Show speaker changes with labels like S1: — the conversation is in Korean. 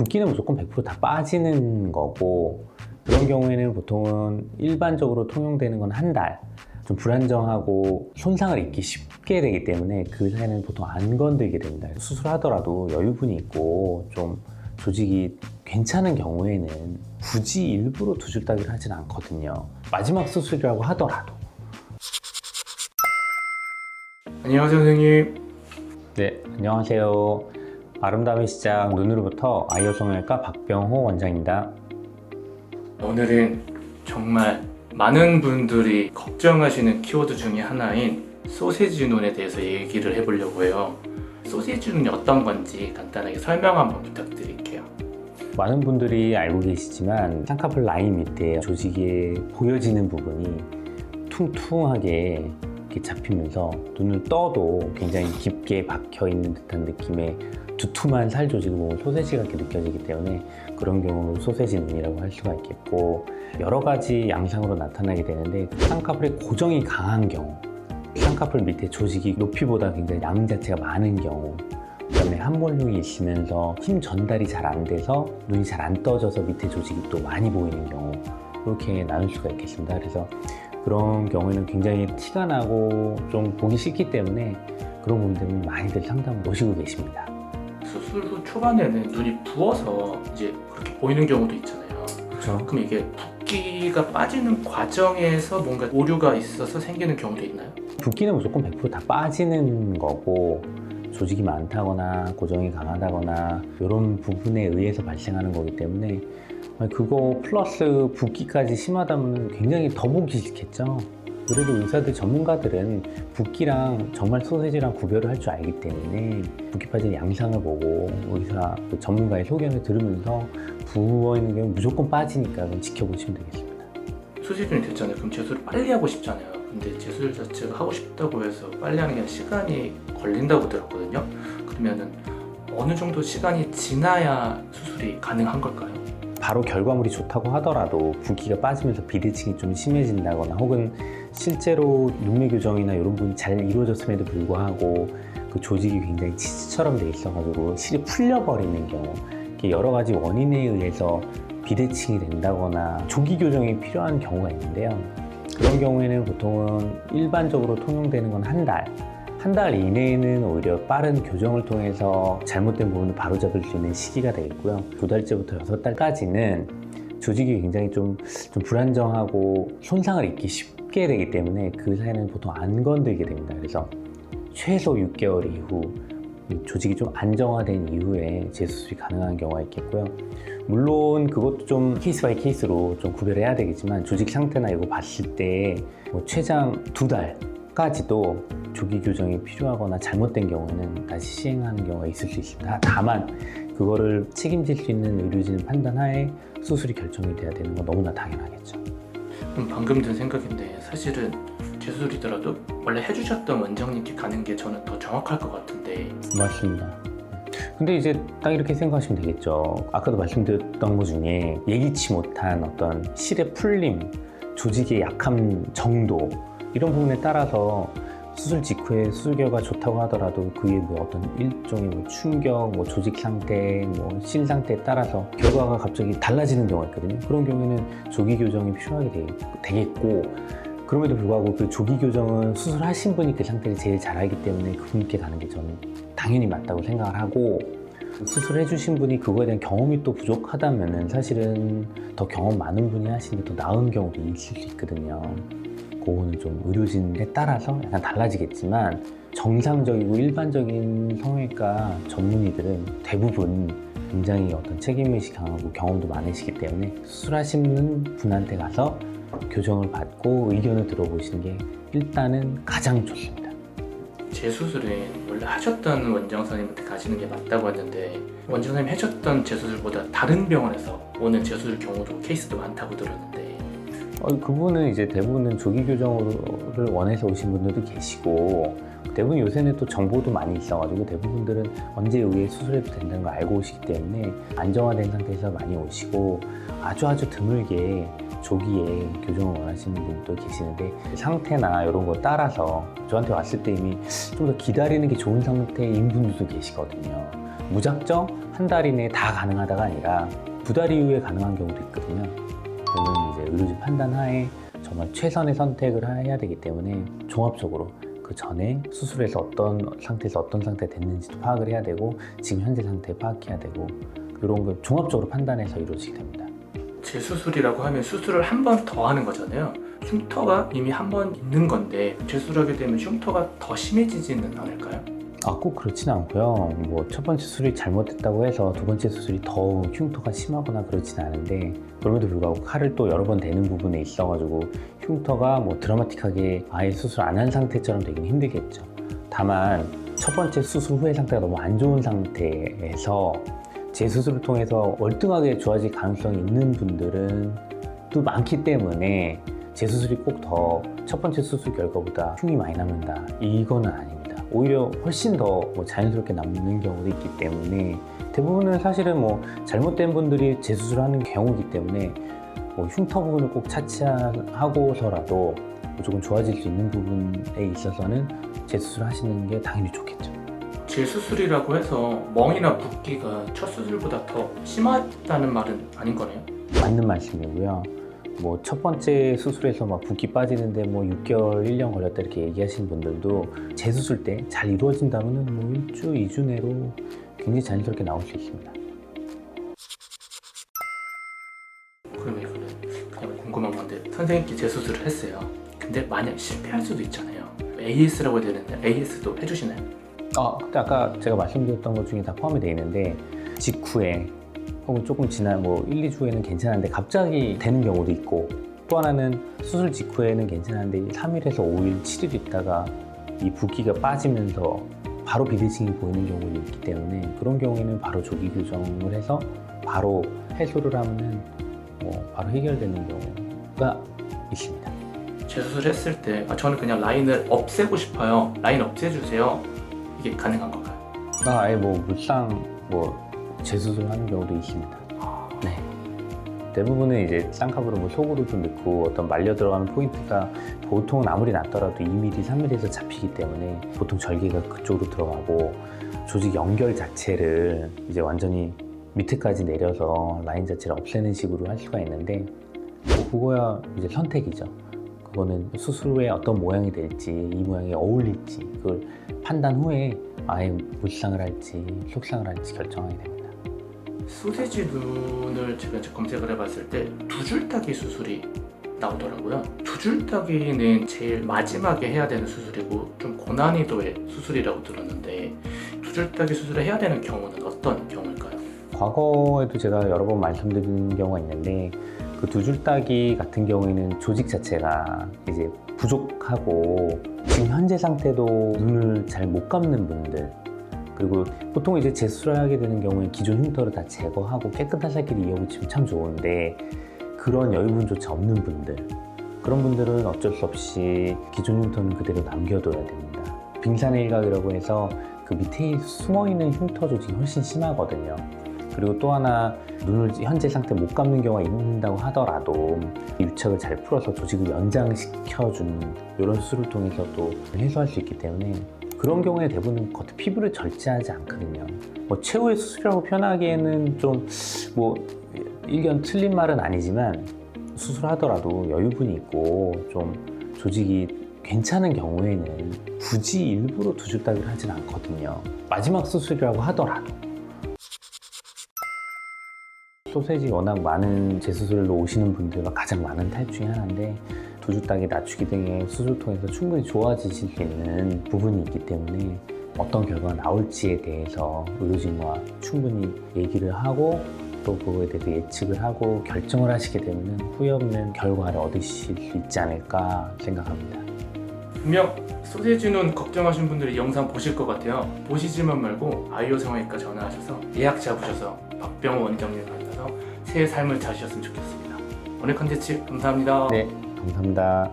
S1: 붓기는 무조건 100% 다 빠지는 거고, 그런 경우에는 보통은 일반적으로 통용되는 건 한 달. 좀 불안정하고 손상을 입기 쉽게 되기 때문에 그 사이에는 보통 안 건들게 됩니다. 수술하더라도 여유분이 있고 좀 조직이 괜찮은 경우에는 굳이 일부러 두 줄 따기를 하진 않거든요. 마지막 수술이라고 하더라도.
S2: 안녕하세요, 선생님.
S1: 네, 안녕하세요. 아름다움의 시작 눈으로부터 아이오 성형외과 박병호 원장입니다.
S2: 오늘은 정말 많은 분들이 걱정하시는 키워드 중에 하나인 소세지 눈에 대해서 얘기를 해보려고 해요. 소세지 눈이 어떤 건지 간단하게 설명 한번 부탁드릴게요.
S1: 많은 분들이 알고 계시지만 쌍꺼풀 라인 밑에 조직이 보여지는 부분이 퉁퉁하게 이렇게 잡히면서 눈을 떠도 굉장히 깊게 박혀 있는 듯한 느낌의 두툼한 살 조직을 보면 소세지 같게 느껴지기 때문에 그런 경우로 소세지 눈이라고 할 수가 있겠고, 여러 가지 양상으로 나타나게 되는데, 쌍꺼풀의 고정이 강한 경우, 쌍꺼풀 밑에 조직이 높이보다 굉장히 양 자체가 많은 경우, 그다음에 함몰눈이 있으면서 힘 전달이 잘 안 돼서 눈이 잘 안 떠져서 밑에 조직이 또 많이 보이는 경우, 이렇게 나눌 수가 있겠습니다. 그래서 그런 경우에는 굉장히 티가 나고 좀 보기 싫기 때문에 그런 분들은 많이들 상담을 오시고 계십니다.
S2: 수술 후 초반에는 눈이 부어서 이제 그렇게 보이는 경우도 있잖아요.
S1: 그렇죠.
S2: 그럼 이게 붓기가 빠지는 과정에서 뭔가 오류가 있어서 생기는 경우도 있나요? 붓기는
S1: 무조건 100% 다 빠지는 거고, 조직이 많다거나 고정이 강하다거나 이런 부분에 의해서 발생하는 거기 때문에 그거 플러스 붓기까지 심하다면 굉장히 더 보기 싫겠죠. 그래도 의사들 전문가들은 붓기랑 정말 소세지랑 구별을 할 줄 알기 때문에 붓기 빠진 양상을 보고 의사 전문가의 소견을 들으면서 부어있는 경우 무조건 빠지니까 그럼 지켜보시면 되겠습니다.
S2: 소세지 눈이 됐잖아요. 그럼 제수를 빨리 하고 싶잖아요. 근데 제술 자체가 하고 싶다고 해서 빨리 하는 게 시간이 걸린다고 들었거든요. 그러면은 어느 정도 시간이 지나야 수술이 가능한 걸까요?
S1: 바로 결과물이 좋다고 하더라도 붓기가 빠지면서 비대칭이 좀 심해진다거나 혹은 실제로 눈매 교정이나 이런 부분이 잘 이루어졌음에도 불구하고 그 조직이 굉장히 치즈처럼 돼 있어가지고 실이 풀려버리는 경우, 여러 가지 원인에 의해서 비대칭이 된다거나 조기 교정이 필요한 경우가 있는데요. 그런 경우에는 보통은 일반적으로 통용되는 건 한 달 이내에는 오히려 빠른 교정을 통해서 잘못된 부분을 바로잡을 수 있는 시기가 되겠고요. 2달째부터 6달까지는 조직이 굉장히 좀 불안정하고 손상을 입기 쉽게 되기 때문에 그 사이에는 보통 안 건들게 됩니다. 그래서 최소 6개월 이후 조직이 좀 안정화된 이후에 재수술이 가능한 경우가 있겠고요. 물론 그것도 좀 케이스 바이 케이스로 좀 구별해야 되겠지만, 조직 상태나 이거 봤을 때 최장 2달까지도 조기 교정이 필요하거나 잘못된 경우에는 다시 시행하는 경우가 있을 수 있습니다. 다만 그거를 책임질 수 있는 의료진의 판단하에 수술이 결정이 돼야 되는 건 너무나 당연하겠죠.
S2: 방금 든 생각인데 사실은 재수술이더라도 원래 해주셨던 원장님께 가는 게 저는 더 정확할 것 같은데.
S1: 맞습니다. 근데 이제 딱 이렇게 생각하시면 되겠죠. 아까도 말씀드렸던 것 중에 예기치 못한 어떤 실의 풀림, 조직의 약함 정도, 이런 부분에 따라서 수술 직후에 수술 결과가 좋다고 하더라도 그게 어떤 일종의 충격, 조직 상태, 실 상태에 따라서 결과가 갑자기 달라지는 경우가 있거든요. 그런 경우에는 조기 교정이 필요하게 되겠고, 그럼에도 불구하고 그 조기 교정은 수술하신 분이 그 상태를 제일 잘 알기 때문에 그분께 가는 게 저는 당연히 맞다고 생각을 하고, 수술해 주신 분이 그거에 대한 경험이 또 부족하다면 사실은 더 경험 많은 분이 하시는 게 더 나은 경우도 있을 수 있거든요. 그거는 좀 의료진에 따라서 약간 달라지겠지만, 정상적이고 일반적인 성형외과 전문의들은 대부분 굉장히 어떤 책임의식 강하고 경험도 많으시기 때문에 수술하시는 분한테 가서 교정을 받고 의견을 들어보시는 게 일단은 가장 좋습니다.
S2: 재수술은 원래 하셨던 원장 선생님한테 가시는 게 맞다고 하는데, 원장 선생님이 하셨던 재수술보다 다른 병원에서 오는 재수술 경우도 케이스도 많다고 들었는데.
S1: 그분은 이제 대부분은 조기 교정을 원해서 오신 분들도 계시고, 대부분 요새는 또 정보도 많이 있어가지고 대부분들은 언제 의에 수술해도 된다는 걸 알고 오시기 때문에 안정화된 상태에서 많이 오시고, 아주 드물게 조기에 교정을 원하시는 분도 계시는데, 상태나 이런 거 따라서 저한테 왔을 때 이미 좀 더 기다리는 게 좋은 상태인 분들도 계시거든요. 무작정 한 달 이내에 다 가능하다가 아니라 2달 이후에 가능한 경우도 있거든요. 그러면 이제 의료진 판단 하에 정말 최선의 선택을 해야 되기 때문에 종합적으로 그 전에 수술해서 어떤 상태에서 어떤 상태 됐는지도 파악을 해야 되고 지금 현재 상태 파악해야 되고 이런 걸 종합적으로 판단해서 이루어지게 됩니다.
S2: 재수술이라고 하면 수술을 한 번 더 하는 거잖아요. 흉터가 이미 한 번 있는 건데 재수술하게 되면 흉터가 더 심해지지는 않을까요?
S1: 꼭 그렇진 않고요. 뭐 첫 번째 수술이 잘못됐다고 해서 두 번째 수술이 더 흉터가 심하거나 그렇진 않은데 그럼에도 불구하고 칼을 또 여러 번 대는 부분에 있어가지고 흉터가 뭐 드라마틱하게 아예 수술 안 한 상태처럼 되긴 힘들겠죠. 다만 첫 번째 수술 후의 상태가 너무 안 좋은 상태에서 재수술을 통해서 월등하게 좋아질 가능성이 있는 분들은 또 많기 때문에 재수술이 꼭 더 첫 번째 수술 결과보다 흉이 많이 남는다 이거는 아닙니다. 오히려 훨씬 더 자연스럽게 남는 경우도 있기 때문에 대부분은 사실은 뭐 잘못된 분들이 재수술을 하는 경우이기 때문에 뭐 흉터 부분을 꼭 차치하고서라도 무조건 좋아질 수 있는 부분에 있어서는 재수술 하시는 게 당연히 좋겠죠.
S2: 재수술이라고 해서 멍이나 붓기가 첫 수술보다 더 심하다는 말은 아닌 거네요?
S1: 맞는 말씀이고요. 뭐 첫 번째 수술에서 막 붓기 빠지는데 뭐 6개월, 1년 걸렸다 이렇게 얘기하시는 분들도 재수술 때 잘 이루어진다면 뭐 1주, 2주 내로 굉장히 자연스럽게 나올 수 있습니다.
S2: 그러면 이거는 그냥 궁금한 건데 선생님께 재수술을 했어요. 근데 만약 실패할 수도 있잖아요. AS라고 해야 되는데 AS도 해주시나요?
S1: 근데 아까 제가 말씀드렸던 것 중에 다 포함이 되어 있는데 직후에 혹은 조금 지난 뭐 1, 2주에는 괜찮은데 갑자기 되는 경우도 있고 또 하나는 수술 직후에는 괜찮은데 3일에서 5일, 7일 있다가 이 붓기가 빠지면서 바로 비대칭이 보이는 경우도 있기 때문에 그런 경우에는 바로 조기 교정을 해서 바로 해소를 하면은 바로 해결되는 경우가 있습니다.
S2: 재수술 했을 때 저는 그냥 라인을 없애고 싶어요. 라인 없애주세요. 이게 가능한 건가요?
S1: 아예 물상 재수술 하는 경우도 있습니다. 네. 대부분은 이제 쌍꺼풀을 속으로 좀 넣고 어떤 말려 들어가는 포인트가 보통은 아무리 낮더라도 2mm, 3mm에서 잡히기 때문에 보통 절개가 그쪽으로 들어가고 조직 연결 자체를 이제 완전히 밑에까지 내려서 라인 자체를 없애는 식으로 할 수가 있는데 그거야 이제 선택이죠. 그거는 수술 후에 어떤 모양이 될지 이 모양이 어울릴지 그걸 판단 후에 아예 물상을 할지 속상을 할지 결정하게 됩니다.
S2: 소세지 눈을 제가 이제 검색을 해봤을 때 두 줄 따기 수술이 나오더라고요. 두 줄 따기는 제일 마지막에 해야 되는 수술이고 좀 고난이도의 수술이라고 들었는데 두 줄 따기 수술을 해야 되는 경우는 어떤 경우일까요?
S1: 과거에도 제가 여러 번 말씀드린 경우가 있는데 그 두 줄 따기 같은 경우에는 조직 자체가 이제 부족하고 지금 현재 상태도 눈을 잘 못 감는 분들 그리고 보통 이제 재수술을 하게 되는 경우에 기존 흉터를 다 제거하고 깨끗한 살길을 이어붙이면 참 좋은데 그런 여유분조차 없는 분들 그런 분들은 어쩔 수 없이 기존 흉터는 그대로 남겨둬야 됩니다. 빙산의 일각이라고 해서 그 밑에 숨어있는 흉터 조직이 훨씬 심하거든요. 그리고 또 하나 눈을 현재 상태 못 감는 경우가 있는다고 하더라도 유착을 잘 풀어서 조직을 연장시켜주는 이런 수술을 통해서 또 해소할 수 있기 때문에 그런 경우에 대부분 겉에 피부를 절제하지 않거든요. 최후의 수술이라고 표현하기에는 좀 일견 틀린 말은 아니지만 수술하더라도 여유분이 있고 좀 조직이 괜찮은 경우에는 굳이 일부러 두 줄 따기를 하진 않거든요. 마지막 수술이라고 하더라도 소세지 워낙 많은 재수술로 오시는 분들과 가장 많은 타입 중에 하나인데 두 줄 따기 낮추기 등의 수술 통해서 충분히 좋아지실 수 있는 부분이 있기 때문에 어떤 결과가 나올지에 대해서 의료진과 충분히 얘기를 하고 또 그거에 대해서 예측을 하고 결정을 하시게 되면 후회 없는 결과를 얻으실 수 있지 않을까 생각합니다.
S2: 분명 소세지 눈 걱정하신 분들이 영상 보실 것 같아요. 보시지만 말고 아이오 성형외과 전화하셔서 예약 잡으셔서 박병호 원장님 만나서 새해 삶을 사시셨으면 좋겠습니다. 오늘 컨텐츠 감사합니다.
S1: 네, 감사합니다.